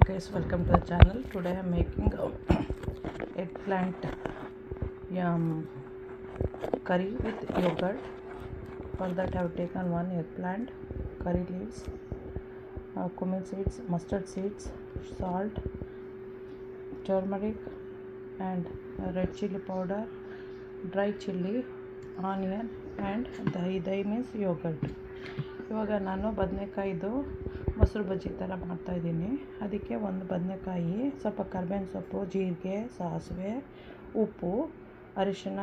Guys, welcome to the channel. Today I am making eggplant curry with yogurt. For that I have taken one eggplant, curry leaves, cumin seeds, mustard seeds, salt, turmeric and red chili powder, dry chili, onion and dahi means yogurt. ಇವಾಗ ನಾನು ಬದನೆಕಾಯಿದು ಮೊಸರು ಬಜ್ಜಿ ಥರ ಮಾಡ್ತಾಯಿದ್ದೀನಿ. ಅದಕ್ಕೆ ಒಂದು ಬದನೆಕಾಯಿ, ಸ್ವಲ್ಪ ಕರ್ಬೇವಿನ ಸೊಪ್ಪು, ಜೀರಿಗೆ, ಸಾಸಿವೆ, ಉಪ್ಪು, ಅರಿಶಿನ,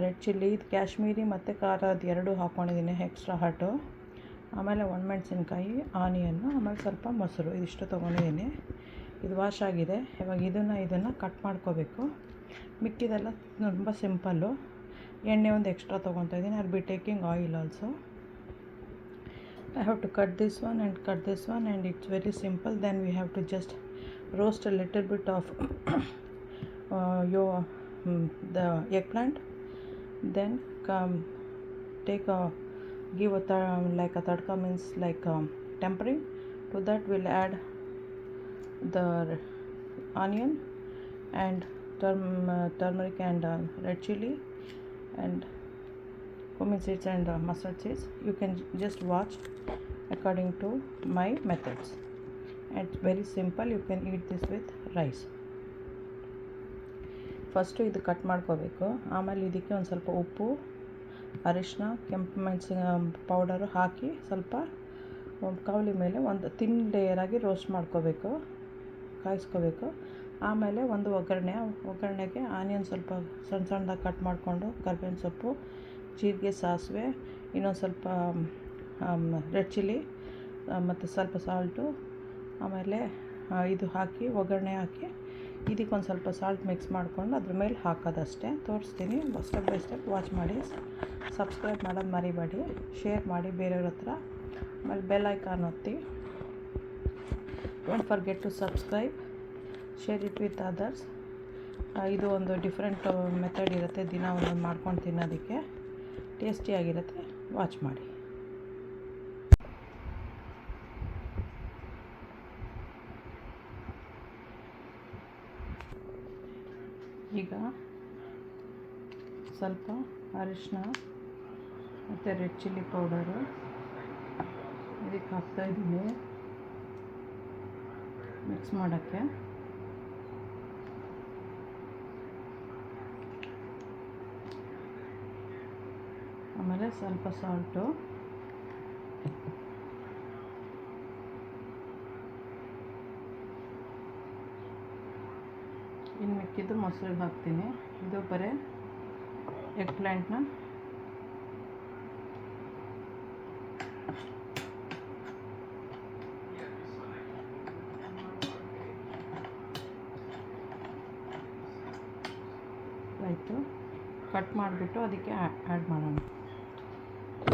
ರೆಡ್ ಚಿಲ್ಲಿ, ಕಾಶ್ಮೀರಿ ಮತ್ತು ಖಾರ ಅದು ಎರಡೂ ಹಾಕ್ಕೊಂಡಿದ್ದೀನಿ ಎಕ್ಸ್ಟ್ರಾ ಹಾಟು. ಆಮೇಲೆ ಒಣಮೆಣಸಿನ್ಕಾಯಿ, ಆನಿಯನ್ನು, ಆಮೇಲೆ ಸ್ವಲ್ಪ ಮೊಸರು, ಇದಿಷ್ಟು ತೊಗೊಂಡಿದ್ದೀನಿ. ಇದು ವಾಶ್ ಆಗಿದೆ. ಇವಾಗ ಇದನ್ನು ಕಟ್ ಮಾಡ್ಕೋಬೇಕು. ಮಿಕ್ಕಿದೆಲ್ಲ ತುಂಬ ಸಿಂಪಲ್ಲು. ಎಣ್ಣೆ ಒಂದು extra ತೊಗೊತಾಯಿದ್ದೀನಿ. I'll be taking oil also. I have to cut this one and it's very simple. Then we have to just roast a little bit of the eggplant. Then give a tadka means like tempering. To that we'll add the onion and turmeric and red chili and cumin seeds and mustard seeds. You can just watch according to my methods. It's very simple. You can eat this with rice. First ಇದು cut ಮಾಡ್ಕೋಬೇಕು. ಆಮೇಲೆ ಇದಕ್ಕೆ ಒಂದು ಸ್ವಲ್ಪ ಉಪ್ಪು, ಅರಿಶಿನ, ಕೆಂಪು ಮೆಣಸಿನ ಪೌಡರು ಹಾಕಿ ಸ್ವಲ್ಪ ಕಾವಲಿ ಮೇಲೆ ಒಂದು ತಿನ್ ಲೇಯರಾಗಿ ರೋಸ್ಟ್ ಮಾಡ್ಕೋಬೇಕು, ಕಾಯಿಸ್ಕೋಬೇಕು. ಆಮೇಲೆ ಒಂದು ಒಗ್ಗರಣೆಗೆ ಆನಿಯನ್ ಸ್ವಲ್ಪ ಸಣ್ಣದಾಗಿ ಕಟ್ ಮಾಡಿಕೊಂಡು, ಕರ್ಬೇವಿನ ಸೊಪ್ಪು, ಜೀರಿಗೆ, ಸಾಸಿವೆ, ಇನ್ನೊಂದು ಸ್ವಲ್ಪ ರೆಡ್ ಚಿಲ್ಲಿ ಮತ್ತು ಸ್ವಲ್ಪ ಸಾಲ್ಟು, ಆಮೇಲೆ ಇದು ಹಾಕಿ ಒಗ್ಗರಣೆ ಹಾಕಿ ಇದಕ್ಕೊಂದು ಸ್ವಲ್ಪ ಸಾಲ್ಟ್ ಮಿಕ್ಸ್ ಮಾಡಿಕೊಂಡು ಅದ್ರ ಮೇಲೆ ಹಾಕೋದಷ್ಟೇ. ತೋರಿಸ್ತೀನಿ ಸ್ಟೆಪ್ ಬೈ ಸ್ಟೆಪ್. ವಾಚ್ ಮಾಡಿ, ಸಬ್ಸ್ಕ್ರೈಬ್ ಮಾಡೋದು ಮರಿಬೇಡಿ, ಶೇರ್ ಮಾಡಿ ಬೇರೆಯವ್ರ ಹತ್ರ. ಆಮೇಲೆ ಬೆಲ್ ಐಕಾನ್ ಒತ್ತಿ. Don't forget to subscribe, share it with others. ಇದು ಒಂದು ಡಿಫ್ರೆಂಟ್ ಮೆಥಡ್ ಇರುತ್ತೆ, ದಿನ ಒಂದೊಂದು ಮಾಡ್ಕೊಂಡು ತಿನ್ನೋದಕ್ಕೆ ಟೇಸ್ಟಿಯಾಗಿರುತ್ತೆ. ವಾಚ್ ಮಾಡಿ. ಈಗ ಸ್ವಲ್ಪ ಅರಿಶಿನ ಮತ್ತು ರೆಡ್ ಚಿಲ್ಲಿ ಪೌಡರು ಇದಕ್ಕೆ ಹಾಕ್ತಾಯಿದ್ದೀನಿ ಮಿಕ್ಸ್ ಮಾಡೋಕ್ಕೆ. ಆಮೇಲೆ ಸ್ವಲ್ಪ ಸಾಲ್ಟು, ಇನ್ನು ಮಿಕ್ಕಿದ್ದು ಮೊಸರಿಗೆ ಹಾಕ್ತೀನಿ. ಇದು ಬರೀ ಎಗ್ ಪ್ಲ್ಯಾಂಟ್ನ ಆಯಿತು. ಕಟ್ ಮಾಡಿಬಿಟ್ಟು ಅದಕ್ಕೆ ಆ್ಯಡ್ ಮಾಡೋಣ.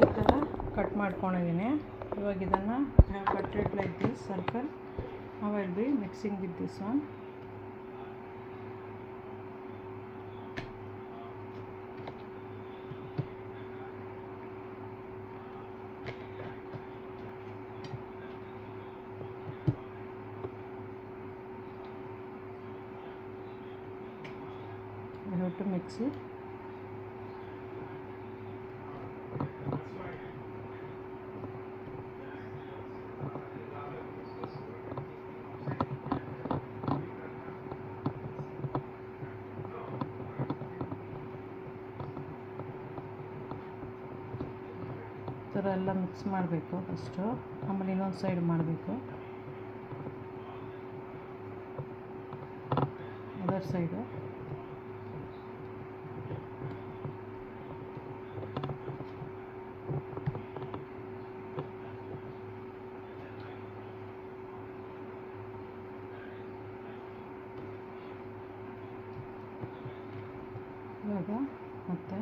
ಈ ಥರ ಕಟ್ ಮಾಡ್ಕೊಂಡಿದ್ದೀನಿ. ಇವಾಗ ಇದನ್ನು cut it like this circle. I will B mixing with this one. I have to mix it. ಈ ಥರ ಎಲ್ಲ ಮಿಕ್ಸ್ ಮಾಡಬೇಕು ಫಸ್ಟು. ಆಮೇಲೆ ಇನ್ನೊಂದು ಸೈಡ್ ಮಾಡಬೇಕು, ಅದರ್ ಸೈಡು. ಇವಾಗ ಮತ್ತೆ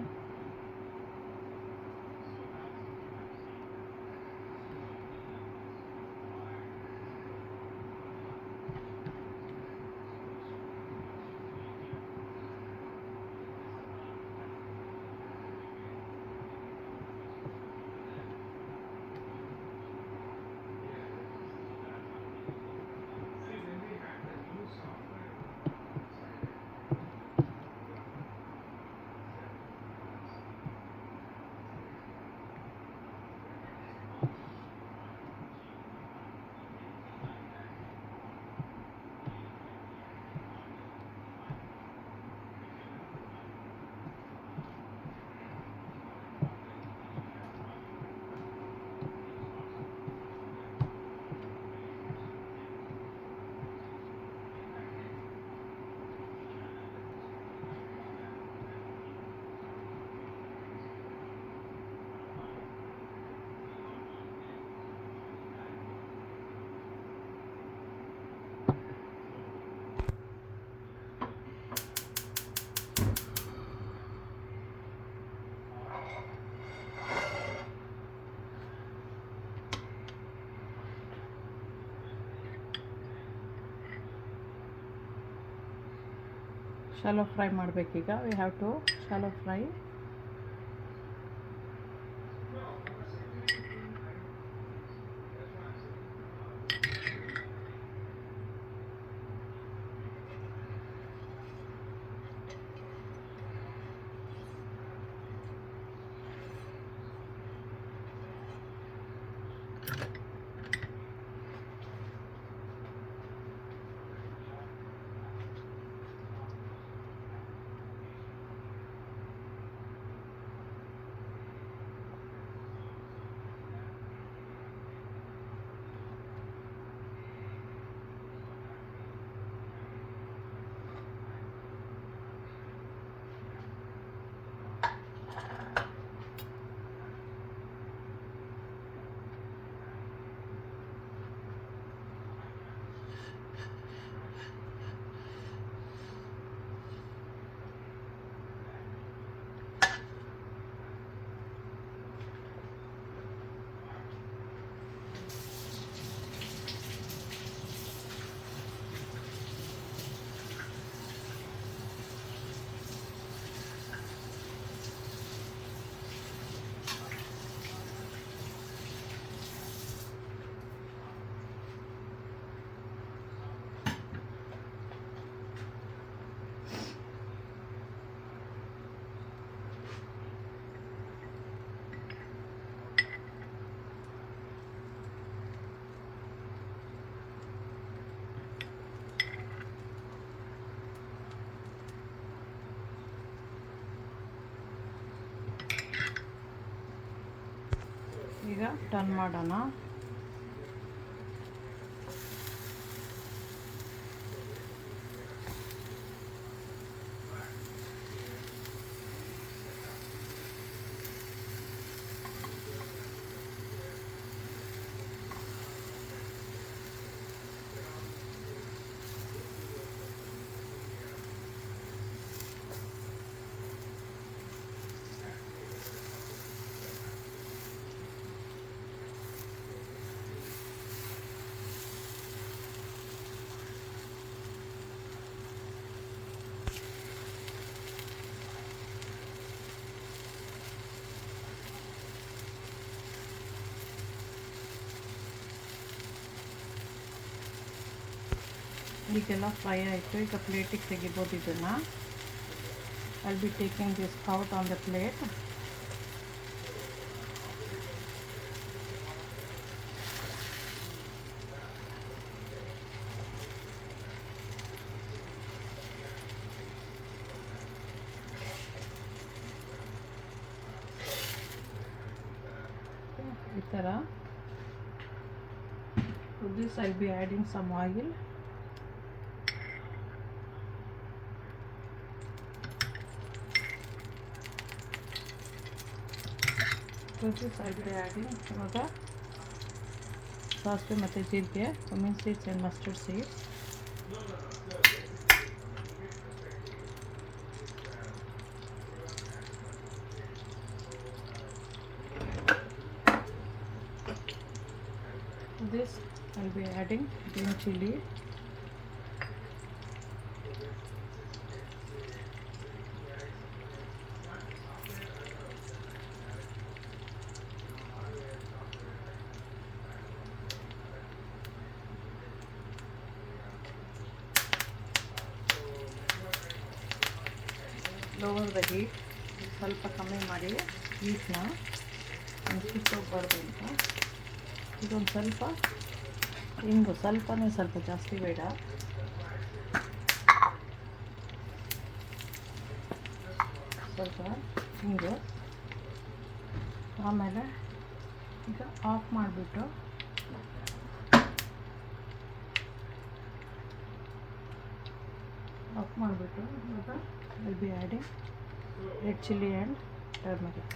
ಶಾಲೋ ಫ್ರೈ ಮಾಡಬೇಕೀಗ. We have to shallow fry. ಈಗ ಟರ್ನ್ ಮಾಡೋಣ. ಈಗೆಲ್ಲ ಫ್ರೈ ಆಯಿತು. ಈಗ ಪ್ಲೇಟಿಗೆ ತೆಗಿಬೋದು ಇದನ್ನು. I will be taking this out on the plate. ಈ ಥರ. To this I will be adding some oil. To this I will be adding ಇವಾಗ ಸಾಸಿವೆ ಮತ್ತು ಜೀರಿಗೆ, cumin seeds and mustard seeds. This I will be adding green chili. Lower the heat. ಸ್ವಲ್ಪ ಕಮ್ಮಿ ಮಾಡಿ ಹೀಟ್ನ ಹೋಗ್ಬಾರ್ದು ಅಂತ. ಇದೊಂದು ಸ್ವಲ್ಪ ಹಿಂಗು, ಸ್ವಲ್ಪನೇ, ಸ್ವಲ್ಪ ಜಾಸ್ತಿ ಬೇಡ. ಸ್ವಲ್ಪ ಹಿಂಗು. ಆಮೇಲೆ ಈಗ ಆಫ್ ಮಾಡಿಬಿಟ್ಟು ಇವಾಗ will be adding red chilli and turmeric.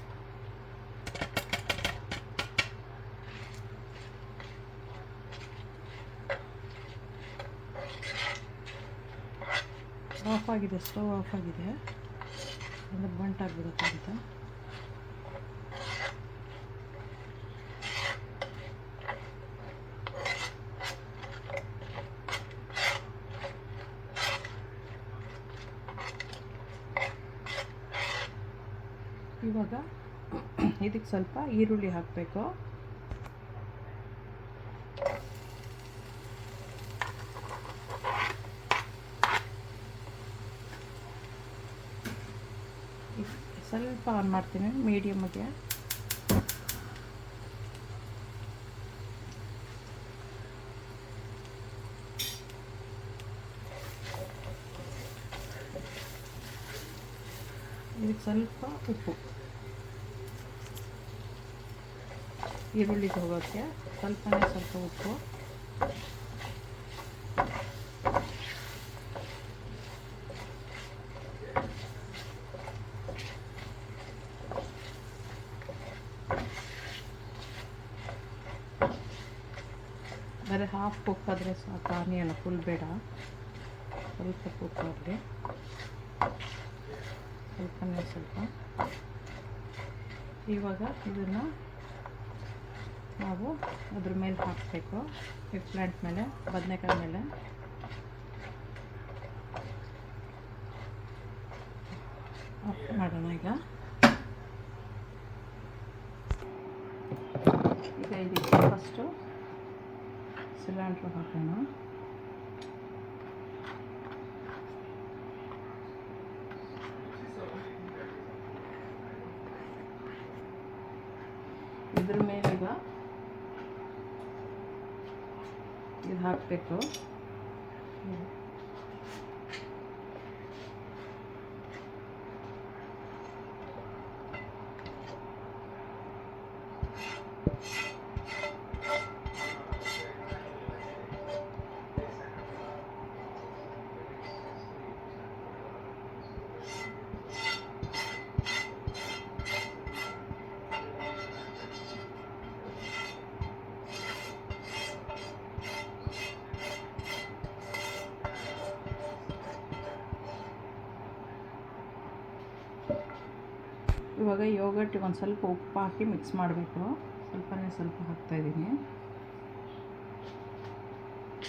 Of ಆಗಿದೆ, ಸ್ಟವ್ ಆಫ್ ಆಗಿದೆ, ಅಂದರೆ ಬಂಟಾಗ್ಬಿಡುತ್ತೆ ಅಂತ. ಇವಾಗ ಇದಕ್ಕೆ ಸ್ವಲ್ಪ ಈರುಳ್ಳಿ ಹಾಕಬೇಕು. ಸ್ವಲ್ಪ ಆನ್ ಮಾಡ್ತೀನಿ ಮೀಡಿಯಮ್ಗೆ. ಇದಕ್ಕೆ ಸ್ವಲ್ಪ ಉಪ್ಪು, ಈರುಳ್ಳಿಗೆ ಹೋಗೋಕ್ಕೆ ಸ್ವಲ್ಪ ಉಪ್ಪು, ಬರೀ ಹಾಫ್ ಕುಕ್ ಆದರೆ ಸಾಕು. ಆನಿಯನ್ ಫುಲ್ ಬೇಡ, ಸ್ವಲ್ಪ ಕುಕ್ ಆಗಲಿ, ಸ್ವಲ್ಪ. ಇವಾಗ ಇದನ್ನು ನಾವು ಅದ್ರ ಮೇಲೆ ಹಾಕಬೇಕು, ಎಗ್ ಪ್ಲಾಂಟ್ ಮೇಲೆ, ಬದನೆಕಾಯಿ ಮೇಲೆ. ಆಫ್ ಮಾಡೋಣ ಈಗ ಇದಕ್ಕೆ ಫಸ್ಟು ಸಿಲಿಂಡ್ರ್ ಹಾಕೋಣ. ಇದ್ರ ಮೇಲೀಗ ಇದು ಹಾಕಬೇಕು. ಇವಾಗ ಯೋಗರ್ಟಿಗೆ ಒಂದು ಸ್ವಲ್ಪ ಉಪ್ಪು ಹಾಕಿ ಮಿಕ್ಸ್ ಮಾಡಬೇಕು. ಸ್ವಲ್ಪ ಹಾಕ್ತಾಯಿದ್ದೀನಿ.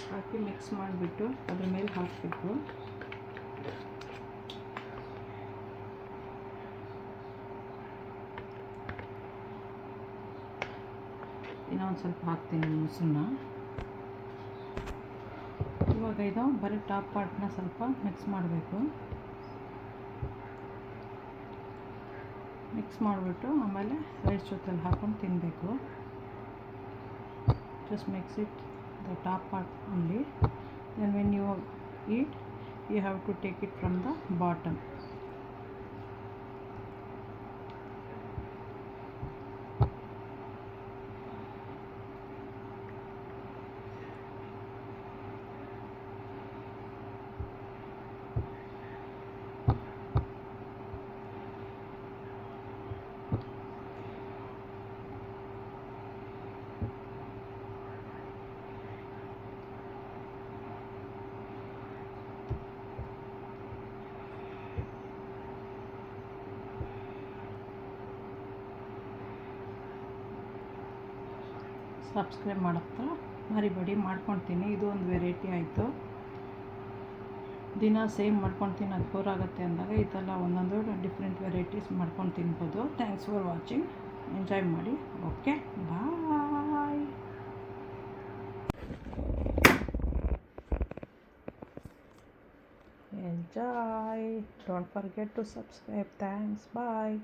ಹಾಕಿ ಮಿಕ್ಸ್ ಮಾಡಿಬಿಟ್ಟು ಅದ್ರ ಮೇಲೆ ಹಾಕಬೇಕು. ಇನ್ನೊಂದು ಸ್ವಲ್ಪ ಹಾಕ್ತೀನಿ ಮೊಸರನ್ನ. ಇವಾಗ ಇದು ಬರೀ ಟಾಪ್ ಪಾರ್ಟ್ನ ಸ್ವಲ್ಪ ಮಿಕ್ಸ್ ಮಾಡಬೇಕು. ಮಿಕ್ಸ್ ಮಾಡಿಬಿಟ್ಟು ಆಮೇಲೆ ರೈಸ್ ಜೊತೆಲಿ ಹಾಕ್ಕೊಂಡು ತಿನ್ನಬೇಕು. Just mix it the top part only. Then when you eat you have to take it from the bottom. Subscribe ಮಾಡೋಕ್ಕೆ ಮರಿಬೇಡಿ. ಮಾಡ್ಕೊಳ್ತೀನಿ. ಇದು ಒಂದು ವೆರೈಟಿ ಆಯಿತು. ದಿನ ಸೇಮ್ ಮಾಡ್ಕೊಂಡು ತಿನ್ನೋದು ಬೋರ್ ಆಗುತ್ತೆ ಅಂದಾಗ ಇದೆಲ್ಲ ಒಂದೊಂದು ಡಿಫ್ರೆಂಟ್ ವೆರೈಟೀಸ್ ಮಾಡ್ಕೊಂಡು ತಿನ್ಬೋದು. Thanks for watching. ಎಂಜಾಯ್ ಮಾಡಿ. Okay, bye. Enjoy. Don't forget to subscribe. Thanks. Bye.